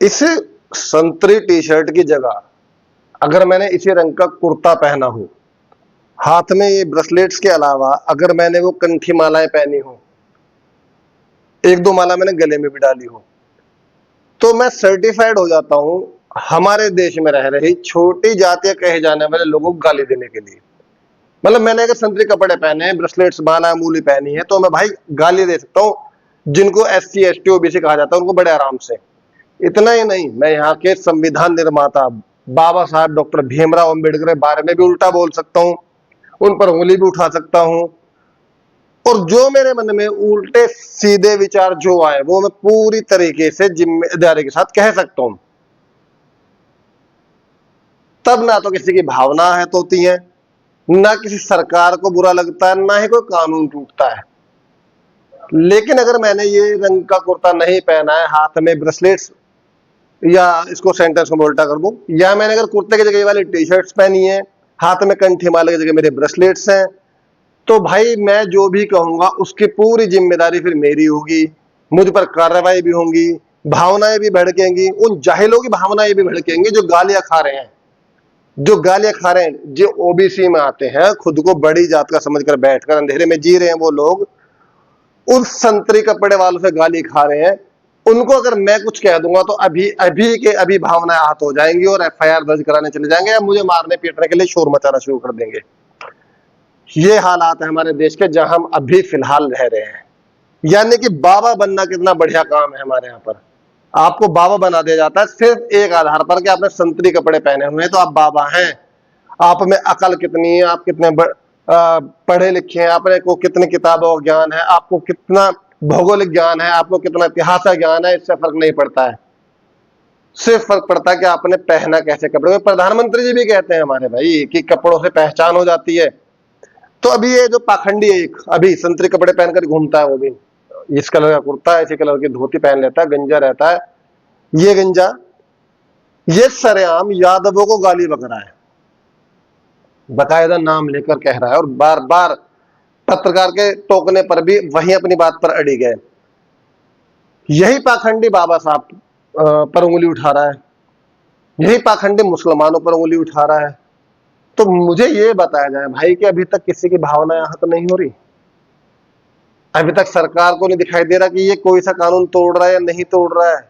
इस संतरी T shirt की जगह अगर मैंने इसी रंग का कुर्ता पहना हो, हाथ में ये ब्रेसलेट्स के अलावा अगर मैंने वो कंठी मालाएं पहनी हो, एक दो माला मैंने गले में भी डाली हो, तो मैं सर्टिफाइड हो जाता हूं हमारे देश में रह रही छोटी जातियां कहे जाने वाले लोगों को गाली देने के लिए। मतलब मैंने अगर संतरी कपड़े पहने हैं, ब्रेसलेट्स माला मूली पहनी है, तो मैं भाई गाली दे सकता हूं जिनको SC ST OBC कहा जाता है उनको बड़े आराम से। इतना ही नहीं, मैं यहाँ के संविधान निर्माता बाबा साहब डॉक्टर भीमराव अंबेडकर के बारे में भी उल्टा बोल सकता हूँ, उन पर उंगली भी उठा सकता हूँ, और जो मेरे मन में उल्टे सीधे विचार जो आए वो मैं पूरी तरीके से जिम्मेदारी के साथ कह सकता हूं। तब ना तो किसी की भावना है होती है, ना किसी सरकार को बुरा लगता है, ना ही कोई कानून टूटता है। लेकिन अगर मैंने ये रंग का कुर्ता नहीं पहना है, हाथ में ब्रेसलेट्स, या इसको सेंटेंस को उल्टा कर दूं, या मैंने अगर कुर्ते की जगह वाली टी शर्ट्स पहनी है, हाथ में कंठी माला की जगह मेरे ब्रेसलेट्स हैं, तो भाई मैं जो भी कहूंगा उसकी पूरी जिम्मेदारी फिर मेरी होगी, मुझ पर कार्रवाई भी होंगी, भावनाएं भी भड़केंगी, उन जाहिलों की भावनाएं भी भड़केंगी जो गालियां खा रहे हैं, जो OBC में आते हैं, खुद को बड़ी जात का समझकर बैठकर अंधेरे में जी रहे हैं, वो लोग उस संतरी कपड़े वालों से गाली खा रहे हैं। उनको अगर मैं कुछ कह दूंगा तो अभी अभी के अभी भावनाएं आहत हो जाएंगी और FIR दर्ज कराने चले जाएंगे या मुझे मारने पीटने के लिए शोर मचाना शुरू कर देंगे। ये हालात है हमारे देश के, जहां हम अभी फिलहाल रह रहे हैं। यानी कि बाबा बनना कितना बढ़िया काम है हमारे यहाँ पर। आपको बाबा बना दिया जाता है सिर्फ एक आधार पर कि आपने संतरी कपड़े पहने हुए हैं तो आप बाबा हैं। आप में अकल कितनी है, आप कितने पढ़े लिखे हैं, आपने को कितनी किताबों का ज्ञान है, आपको कितना भौगोलिक ज्ञान है, आपको कितना इतिहास का ज्ञान है, इससे फर्क नहीं पड़ता है। सिर्फ फर्क पड़ता है कि आपने पहना कैसे कपड़े। प्रधानमंत्री जी भी कहते हैं हमारे भाई कि कपड़ों से पहचान हो जाती है। तो अभी ये जो पाखंडी है, एक अभी संतरी कपड़े पहनकर घूमता है, वो भी इस कलर का कुर्ता है, इसी कलर की धोती पहन लेता है, गंजा रहता है, ये गंजा, ये सरेआम यादवों को गाली बक रहा है, बकायदा नाम लेकर कह रहा है, और बार बार पत्रकार के टोकने पर भी वही अपनी बात पर अड़ी गए। यही पाखंडी बाबा साहब पर उंगली उठा रहा है, यही पाखंडी मुसलमानों पर उंगली उठा रहा है। तो मुझे ये बताया जाए भाई कि अभी तक किसी की भावना आहत नहीं हो रही, अभी तक सरकार को नहीं दिखाई दे रहा कि ये कोई सा कानून तोड़ रहा है या नहीं तोड़ रहा है,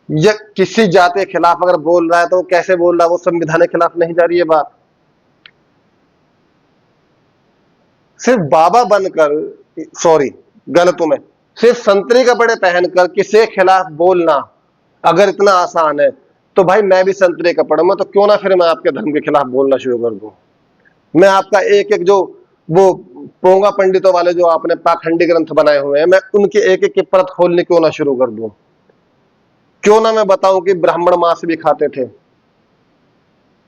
या किसी जाति के खिलाफ अगर बोल रहा है तो वो कैसे बोल रहा है, वो संविधान के खिलाफ नहीं जा रही है बात। सिर्फ बाबा बनकर, सॉरी गलत हूं मैं, सिर्फ संतरी कपड़े पहनकर किसी के खिलाफ बोलना अगर इतना आसान है तो भाई मैं भी संतरे कपड़े में, तो क्यों ना फिर मैं आपके धर्म के खिलाफ बोलना शुरू कर दूं। मैं आपका एक एक जो वो पोंगा पंडितों वाले जो आपने पाखंडी ग्रंथ बनाए हुए हैं, मैं उनकी एक एक की परत खोलने क्यों ना शुरू कर दूं। क्यों ना मैं बताऊं कि ब्राह्मण मांस भी खाते थे,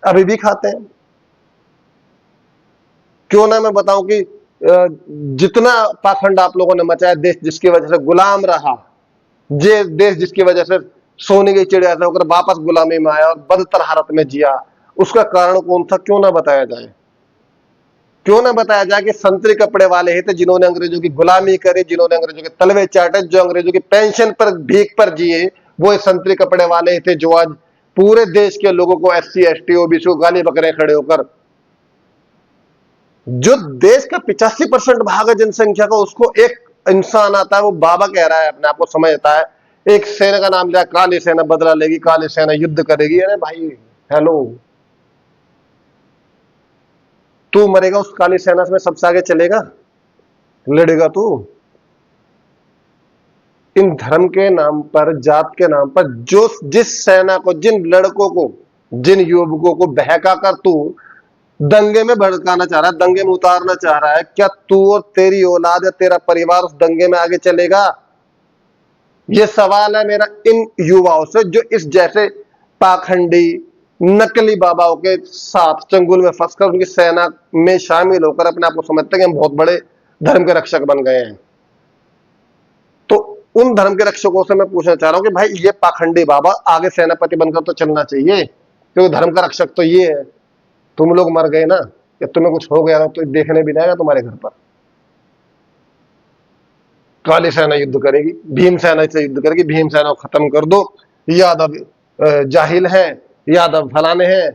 अभी भी खाते हैं। क्यों ना मैं बताऊं कि जितना पाखंड आप लोगों ने मचाया, देश जिसकी वजह से गुलाम रहा, जे देश जिसकी वजह से सोने की चिड़िया से होकर वापस गुलामी में आया और बदतर हालत में जिया, उसका कारण कौन था, क्यों ना बताया जाए। क्यों ना बताया जाए कि संतरी कपड़े वाले ही थे जिन्होंने अंग्रेजों की गुलामी करी, जिन्होंने अंग्रेजों के तलवे चाटे, जो अंग्रेजों की पेंशन पर भीख पर जिए, वो संतरी कपड़े वाले ही थे जो आज पूरे देश के लोगों को SC ST OBC को गाली बक रहे खड़े होकर। जो देश का 85% भाग है जनसंख्या का, उसको एक इंसान आता है, वो बाबा कह रहा है, अपने आप को समझता है, एक सेना का नाम लिया, काली सेना बदला लेगी, काली सेना युद्ध करेगी। अरे भाई हेलो, तू मरेगा उस काली सेना में सबसे आगे चलेगा, लड़ेगा तू। इन धर्म के नाम पर, जात के नाम पर, जो जिस सेना को, जिन लड़कों को, जिन युवकों को बहका कर तू दंगे में भड़काना चाह रहा है, दंगे में उतारना चाह रहा है, क्या तू और तेरी औलाद या तेरा परिवार उस दंगे में आगे चलेगा? यह सवाल है मेरा इन युवाओं से जो इस जैसे पाखंडी नकली बाबाओं के साथ चंगुल में फंसकर उनकी सेना में शामिल होकर अपने आप को समझते हैं कि हम बहुत बड़े धर्म के रक्षक बन गए हैं। तो उन धर्म के रक्षकों से मैं पूछना चाह रहा हूं कि भाई ये पाखंडी बाबा आगे सेनापति बनकर तो चलना चाहिए, क्योंकि धर्म का रक्षक तो ये है। तुम लोग मर गए ना, या तुम्हें कुछ हो गया तो देखने भी नहीं आएगा तुम्हारे घर पर। काली सेना युद्ध करेगी, भीम सेना से युद्ध करेगी, भीम सेना को खत्म कर दो, यादव जाहिल हैं, यादव फलाने हैं।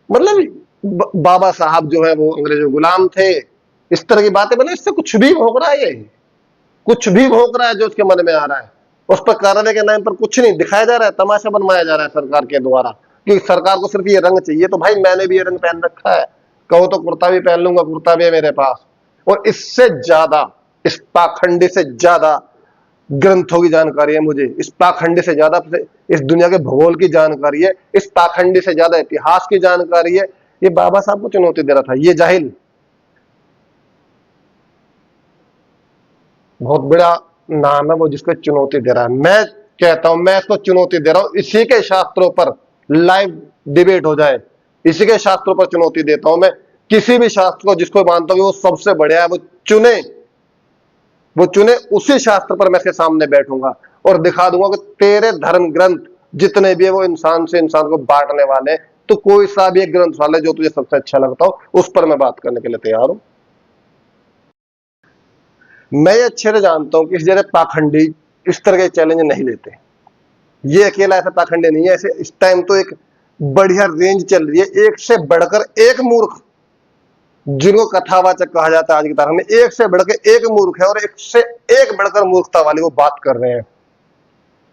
मतलब बाबा साहब जो है वो अंग्रेजों गुलाम थे, इस तरह की बातें। मतलब इससे कुछ भी भोग रहा है, ये कुछ भी भोग रहा है जो उसके मन में आ रहा है। उस पर कार्रवाई के नाम पर कुछ नहीं दिखाया जा रहा है, तमाशा बनवाया जा रहा है सरकार के द्वारा कि सरकार को सिर्फ ये रंग चाहिए। तो भाई मैंने भी ये रंग पहन रखा है, कहो तो कुर्ता भी पहन लूंगा, कुर्ता भी है मेरे पास। और इससे ज्यादा, इस पाखंडी से ज्यादा ग्रंथों की जानकारी है मुझे, इस पाखंडी से ज्यादा इस दुनिया के भूगोल की जानकारी है, इस पाखंडी से ज्यादा इतिहास की जानकारी है। ये बाबा साहब को चुनौती दे रहा था ये जाहिल। बहुत बड़ा नाम है वो जिसको चुनौती दे रहा है। मैं कहता हूं, मैं इसको चुनौती दे रहा हूं, इसी के शास्त्रों पर लाइव डिबेट हो जाए, इसी के शास्त्रों पर चुनौती देता हूं मैं। किसी भी शास्त्र को जिसको मानता हूं कि वो सबसे बढ़िया है, वो चुने, वो चुने, उसी शास्त्र पर मैं इसके सामने बैठूंगा और दिखा दूंगा कि तेरे धर्म ग्रंथ जितने भी है वो इंसान से इंसान को बांटने वाले। तो कोई सा भी एक ग्रंथ वाले जो तुझे सबसे अच्छा लगता हो उस पर मैं बात करने के लिए तैयार हूं। मैं ये अच्छे से जानता हूं कि इस जगह पाखंडी इस तरह के चैलेंज नहीं लेते। ये अकेला ऐसा पाखंडी नहीं है, ऐसे इस टाइम तो एक बढ़िया रेंज चल रही है, एक से बढ़कर एक मूर्ख, जिनको कथावाचक कहा जाता है आज की तारीख में, एक से बढ़कर एक मूर्ख है और एक से एक बढ़कर मूर्खता वाली वो बात कर रहे हैं।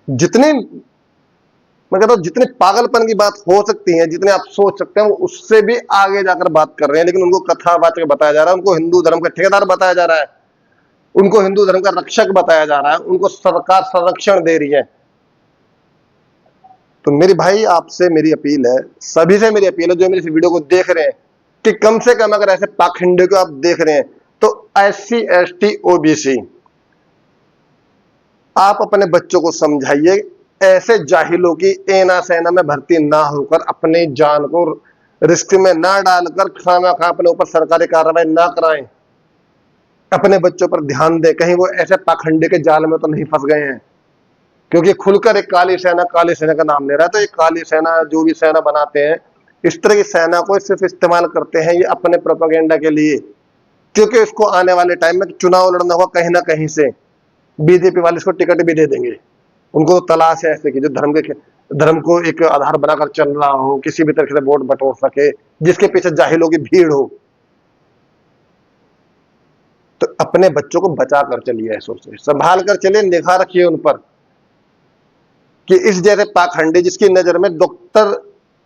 जितनी, मैं कहता हूं जितनी पागलपन की बात हो सकती है, जितने आप सोच सकते हैं, वो उससे भी आगे जाकर बात कर रहे हैं। लेकिन उनको कथावाचक बताया जा रहा है, उनको हिंदू धर्म का ठेकेदार बताया जा रहा है, उनको हिंदू धर्म का रक्षक बताया जा रहा है, उनको सरकार संरक्षण दे रही है। तो मेरी भाई आपसे मेरी अपील है, सभी से मेरी अपील है जो मेरी इस वीडियो को देख रहे हैं, कि कम से कम अगर ऐसे पाखंडी को आप देख रहे हैं तो SC ST OBC आप अपने बच्चों को समझाइए, ऐसे जाहिलों की एना सेना में भर्ती ना होकर अपनी जान को रिस्क में ना डालकर खाना खा अपने ऊपर सरकारी कार्रवाई ना कराएं। अपने बच्चों पर ध्यान दें, कहीं वो ऐसे पाखंडी के जाल में तो नहीं फंस गए हैं। क्योंकि खुलकर एक काली सेना का नाम ले रहा है, तो ये काली सेना जो भी सेना बनाते हैं, इस तरह की सेना को सिर्फ इस्तेमाल करते हैं ये अपने प्रोपेगेंडा के लिए। क्योंकि इसको आने वाले टाइम में चुनाव लड़ना होगा कहीं ना कहीं से, बीजेपी वाले इसको टिकट भी दे देंगे। उनको तो तलाश है ऐसे की जो धर्म को एक आधार बनाकर चल रहा हो, किसी भी तरह से वोट बटोर सके, जिसके पीछे जाहिलों की भीड़ हो। तो अपने बच्चों को बचा कर चलिए, ऐसों से संभाल कर चलिए, निगाह रखिए उन पर कि इस जैसे पाखंडी जिसकी नजर में डॉक्टर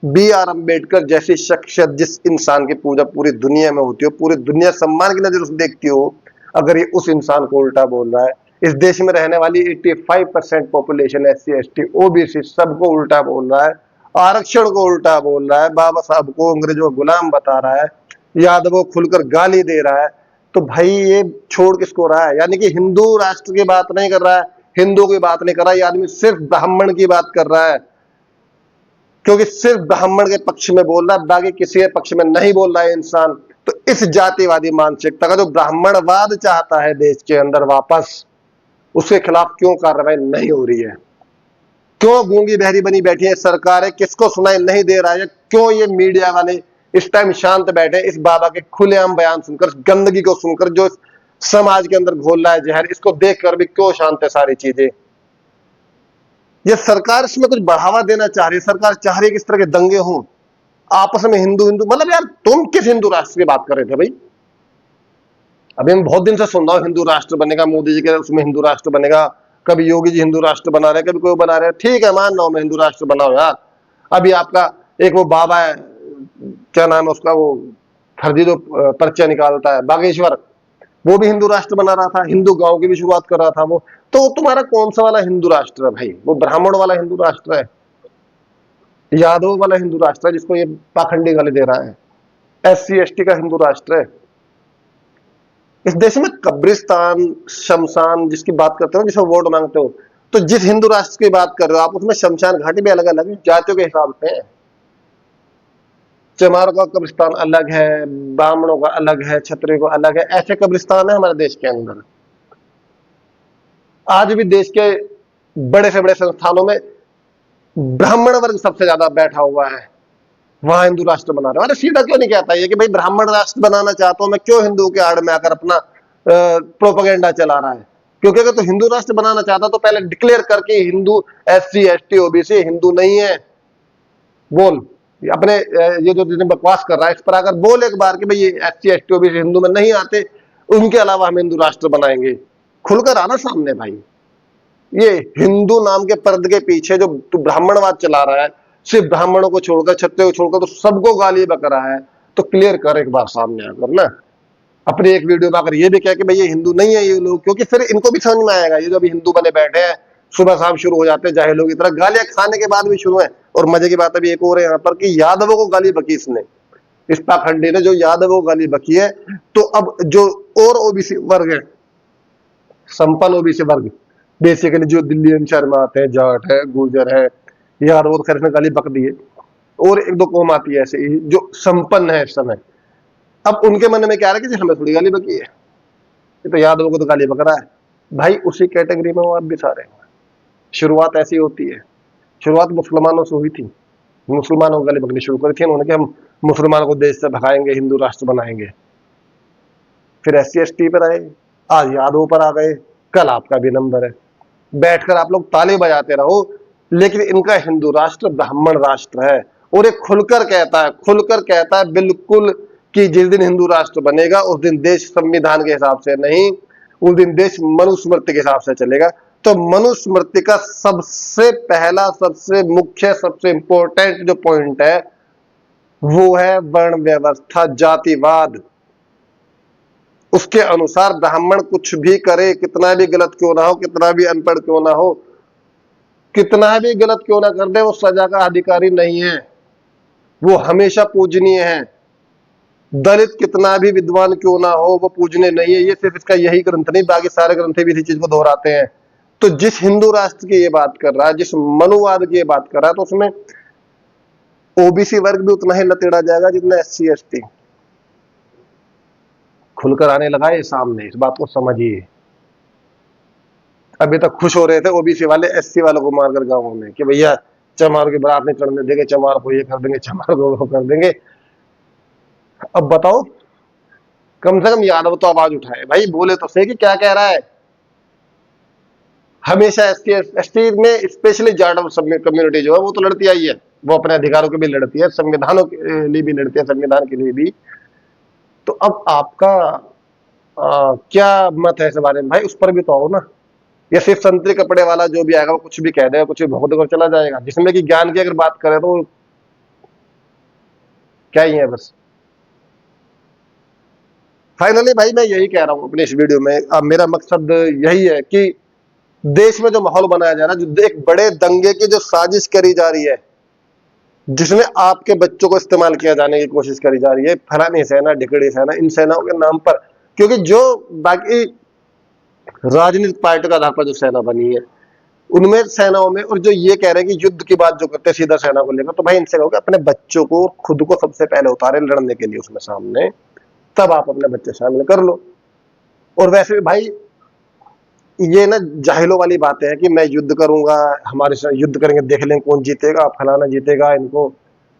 BR अम्बेडकर जैसी शख्सियत, जिस इंसान की पूजा पूरी दुनिया में होती हो, पूरी दुनिया सम्मान की नजर उसे देखती हो, अगर ये उस इंसान को उल्टा बोल रहा है, इस देश में रहने वाली 85% पॉपुलेशन SC ST OBC सबको उल्टा बोल रहा है, आरक्षण को उल्टा बोल रहा है, बाबा साहब को अंग्रेजों का गुलाम बता रहा है, यादवों खुलकर गाली दे रहा है, तो भाई ये छोड़ किसको रहा है? यानी कि हिंदू राष्ट्र की बात नहीं कर रहा है, हिंदू की बात नहीं कर रहा है, ये आदमी सिर्फ ब्राह्मण की बात कर रहा है, क्योंकि सिर्फ ब्राह्मण के पक्ष में बोल रहा है, बाकी किसी के पक्ष में नहीं बोल रहा है इंसान। तो इस जातिवादी मानसिकता का जो ब्राह्मणवाद चाहता है देश के अंदर वापस, उसके खिलाफ क्यों कार्रवाई नहीं हो रही है? क्यों गूंगी बहरी बनी बैठी है सरकारें, किसको सुनाई नहीं दे रहा है? क्यों ये मीडिया वाले इस टाइम शांत बैठे इस बाबा के खुलेआम बयान सुनकर, गंदगी को सुनकर, जो समाज के अंदर घोल रहा है जहर, इसको देखकर भी क्यों शांत है सारी चीजें? ये सरकार इसमें कुछ बढ़ावा देना चाह रही है, सरकार चाह रही है कि इस तरह के दंगे हों आपस में, हिंदू हिंदू। मतलब यार तुम किस हिंदू राष्ट्र की बात कर रहे थे भाई? अभी मैं बहुत दिन से सुन रहा हूं हिंदू राष्ट्र बनेगा, मोदी जी के उसमें हिंदू राष्ट्र बनेगा, कभी योगी जी हिंदू राष्ट्र बना रहे हैं, कभी कोई बना रहे हैं। ठीक है, मान रहा हूं मैं, हिंदू राष्ट्र बनाओ यार। अभी आपका एक वो बाबा है, क्या नाम है उसका, वो फर्जी जो पर्चा निकालता है, बागेश्वर, वो भी हिंदू राष्ट्र बना रहा था, हिंदू गांव की भी शुरुआत कर रहा था वो। तो तुम्हारा कौन सा वाला हिंदू राष्ट्र है भाई? वो ब्राह्मण वाला हिंदू राष्ट्र है, यादव वाला हिंदू राष्ट्र है जिसको ये पाखंडी गाली दे रहा है, SC ST का हिंदू राष्ट्र है। इस देश में कब्रिस्तान, शमशान जिसकी बात करते हो, जिसको वोट मांगते हो, तो जिस हिंदू राष्ट्र की बात कर रहे हो आप, उसमें शमशान घाटी भी अलग अलग जातियों के हिसाब से है। चमारों का कब्रिस्तान अलग है, ब्राह्मणों का अलग है, क्षत्रियों का अलग है, ऐसे कब्रिस्तान है हमारे देश के अंदर। आज भी देश के बड़े से बड़े संस्थानों में ब्राह्मण वर्ग सबसे ज्यादा बैठा हुआ है, वहां हिंदू राष्ट्र बना रहे हो। अरे सीधा क्यों नहीं कहता ये कि भाई ब्राह्मण राष्ट्र बनाना चाहता हूं मैं, क्यों हिंदू के आड़ में आकर अपना प्रोपेगेंडा चला रहा है? क्योंकि अगर तो हिंदू राष्ट्र बनाना चाहता तो पहले डिक्लेयर करके Hindu SC ST OBC Hindu नहीं है बोल, अपने ये जो जिन्हें बकवास कर रहा है इस पर अगर बोल एक बार कि भाई ये SC ST OBC हिंदू में नहीं आते, उनके अलावा हम हिंदू राष्ट्र बनाएंगे, खुलकर आना सामने भाई। ये हिंदू नाम के पर्दे के पीछे जो तू ब्राह्मणवाद चला रहा है, सिर्फ ब्राह्मणों को छोड़कर क्षत्रिय को छोड़कर तो सबको गाली बक रहा है, तो क्लियर कर एक बार सामने आकर ना अपनी एक वीडियो में आकर ये भी कह कि भाई ये हिंदू नहीं है ये लोग, क्योंकि फिर इनको भी समझ में आएगा, ये जो अभी हिंदू बने बैठे हैं सुबह शाम शुरू हो जाते हैं जाहिलों की तरह, गालियां खाने के बाद भी शुरू है। और मजे की बात अभी एक और है यहाँ पर कि यादवों को गाली बकी इसने, इस पाखंडी ने जो यादवों को गाली बकी है, तो अब जो और OBC वर्ग है, संपन्न OBC वर्ग, बेसिकली जो दिल्ली एनसीआर में आते हैं, जाट है, गुर्जर है, यादव तो खैर इसने गाली बक दी है, और एक दो कौम आती है ऐसे ही जो संपन्न है इस समय। अब उनके मन में क्या रहा है कि हमें थोड़ी गाली बकी है, ये तो यादवों को तो गाली बक रहा है भाई, उसी कैटेगरी में वो आप भी सारे। शुरुआत ऐसी होती है, शुरुआत मुसलमानों से हुई थी, मुसलमानों को गाली बकनी शुरू करी थी उन्होंने कि हम मुसलमानों को देश से भगाएंगे, हिंदू राष्ट्र बनाएंगे। फिर SC ST पर आए, आज यादवों पर आ गए, कल आपका भी नंबर है। बैठकर आप लोग ताली बजाते रहो, लेकिन इनका हिंदू राष्ट्र ब्राह्मण राष्ट्र है, और ये खुलकर कहता है बिल्कुल कि जिस दिन हिंदू राष्ट्र बनेगा उस दिन देश संविधान के हिसाब से नहीं, उस दिन देश मनुस्मृति के हिसाब से चलेगा। तो मनुस्मृति का सबसे पहला, सबसे मुख्य, सबसे इंपॉर्टेंट जो पॉइंट है वो है वर्ण व्यवस्था, जातिवाद। उसके अनुसार ब्राह्मण कुछ भी करे, कितना भी गलत क्यों ना हो, कितना भी अनपढ़ क्यों ना हो, कितना भी गलत क्यों ना कर दे, वो सजा का अधिकारी नहीं है, वो हमेशा पूजनीय है। दलित कितना भी विद्वान क्यों ना हो, वो पूजनीय नहीं है। ये सिर्फ इसका यही ग्रंथ नहीं, बाकी सारे ग्रंथ भी इसी चीज को दोहराते हैं। तो जिस हिंदू राष्ट्र की ये बात कर रहा है, जिस मनुवाद की ये बात कर रहा है, तो उसमें OBC वर्ग भी उतना ही लतेड़ा जाएगा जितना SC ST। खुलकर आने लगा ये सामने, इस बात को समझिए। अभी तक खुश हो रहे थे OBC वाले SC वालों को मारकर गांवों में कि भैया चमार की बारात नहीं चढ़ने देंगे, चमार को ये कर देंगे, चमार को वो कर देंगे। अब बताओ, कम से कम यादव तो आवाज उठाए भाई, बोले तो सही कि क्या कह रहा है। हमेशा SC ST में स्पेशली जाटव कम्युनिटी जो है वो तो लड़ती आई है, वो अपने अधिकारों के लिए लड़ती है, संविधानों के लिए भी लड़ती है, संविधान के लिए भी। तो अब आपका क्या मत है इस बारे में भाई, उस पर भी तो आओ ना। या सिर्फ संतरी कपड़े वाला जो भी आएगा वो कुछ भी कह देगा, कुछ भी भोग देकर चला जाएगा, जिसमें कि ज्ञान की अगर बात करें तो क्या ही है बस। फाइनली भाई मैं यही कह रहा हूं अपनी इस वीडियो में, अब मेरा मकसद यही है कि देश में जो माहौल बनाया जा रहा है, जो एक बड़े दंगे की जो साजिश करी जा रही है, जिसमें आपके बच्चों को इस्तेमाल किया जाने की कोशिश करी जा रही है, फलानी सेना, ढिकड़ी सेना, इन सेनाओं के नाम पर, क्योंकि जो बाकी राजनीतिक पार्टी का आधार पर जो सेना बनी है उनमें सेनाओं में, और जो ये कह रहे हैं कि युद्ध की बात जो करते हैं सीधा सेना को लेकर, तो भाई इनसे कहोगे अपने बच्चों को, खुद को सबसे पहले उतारे लड़ने के लिए उसमें सामने, तब आप अपने बच्चे शामिल कर लो। और वैसे भी भाई ये ना जाहिलों वाली बातें हैं कि मैं युद्ध करूंगा, हमारे साथ युद्ध करेंगे, देख लेंगे कौन जीतेगा, फलाना जीतेगा, इनको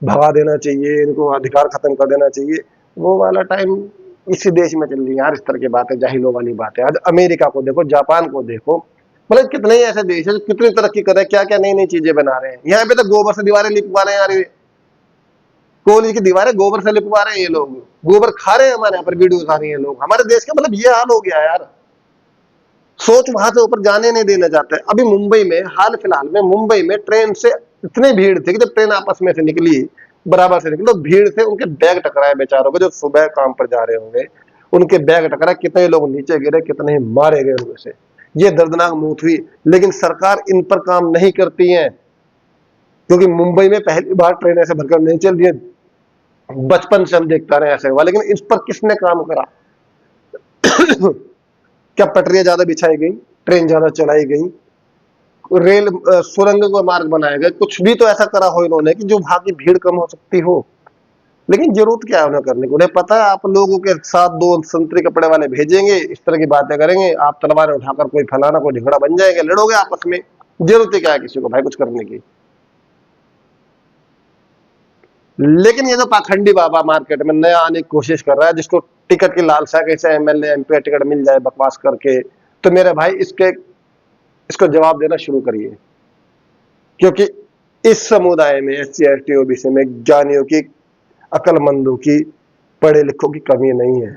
भगा देना चाहिए, इनको अधिकार खत्म कर देना चाहिए, वो वाला टाइम इसी देश में चल रही है यार। इस तरह की बातें, जाहिलों वाली बातें। आज अमेरिका को देखो, जापान को देखो, मतलब कितने ही ऐसे देश है जो कितनी तरक्की कर रहे हैं, क्या क्या नई नई चीजें बना रहे हैं। यहाँ पे तो गोबर से दीवारें लिपवा रहे हैं यार, कॉलेज की दीवारें गोबर से लिपवा रहे हैं ये लोग, गोबर खा रहे हैं, हमारे यहाँ पर वीडियो आ रही है लोग। हमारे देश का मतलब ये हाल हो गया यार, सोच वहां से ऊपर जाने नहीं देना चाहते। अभी मुंबई में, हाल फिलहाल में मुंबई में ट्रेन से इतनी भीड़ थी कि जब ट्रेन आपस में से निकली, बराबर से निकली, तो भीड़ से उनके बैग टकराए बेचारों को, जो सुबह काम पर जा रहे होंगे, उनके बैग टकराए, कितने लोग नीचे गिरे, कितने मारे गए उनमें से। ये दर्दनाक मौत हुई, लेकिन सरकार इन पर काम नहीं करती है, क्योंकि मुंबई में पहली बार ट्रेन ऐसे भरकर नहीं चल रही है। बचपन से हम देखता रहे ऐसे हुआ, लेकिन इस पर किसने काम करा? क्या पटरियां ज्यादा बिछाई गई, ट्रेन ज्यादा चलाई गई, रेल सुरंग को मार्ग बनाए गए, कुछ भी तो ऐसा करा हो इन्होंने कि जो वहां की भीड़ कम हो सकती हो? लेकिन जरूरत क्या है उन्हें करने की? उन्हें पता है आप लोगों के साथ दो संतरी कपड़े वाले भेजेंगे, इस तरह की बातें करेंगे, आप तलवारें उठाकर कोई फलाना कोई झगड़ा बन जाएंगे, लड़ोगे आपस में। जरूरत क्या है किसी को भाई कुछ करने की? लेकिन ये जो पाखंडी बाबा मार्केट में नया आने की कोशिश कर रहा है, जिसको टिकट की लालसा, कैसे MLA MP टिकट मिल जाए बकवास करके, तो मेरे भाई इसको जवाब देना शुरू करिए, क्योंकि इस समुदाय में SC ST OBC में ज्ञानियों की, अक्लमंदों की, पढ़े लिखों की कमी नहीं है।